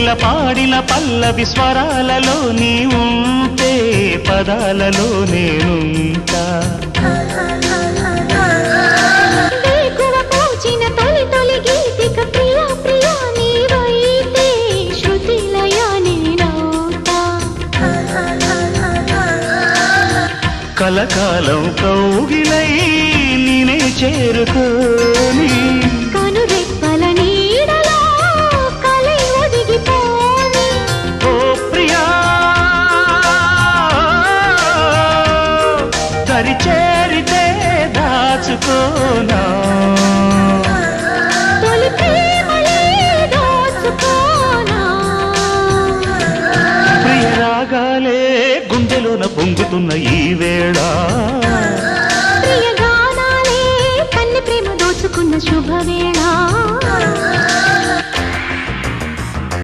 పాడిన పల్లవి స్వరాలలో నీ ఉంటే పదాలలో నేనుంటా పూచిన తొలి తొలి గీతిక ప్రియా ప్రియా నీవైతే శృతిలయ నేనవుతా కలకాలం కౌగిలై నేనే చేరుకోని కనురెప్పల నీడలో కలై ఒదిగిపోని ఓ ప్రియా దరి చేరితే దాచుకోనా తొలి ప్రేమలే దోచుకోనా ప్రియ రాగాలే గుండెలోన పొంగుతున్న ఈ వేళ ప్రియ గానాలే కన్నె ప్రేమ దోచుకున్న శుభవేళ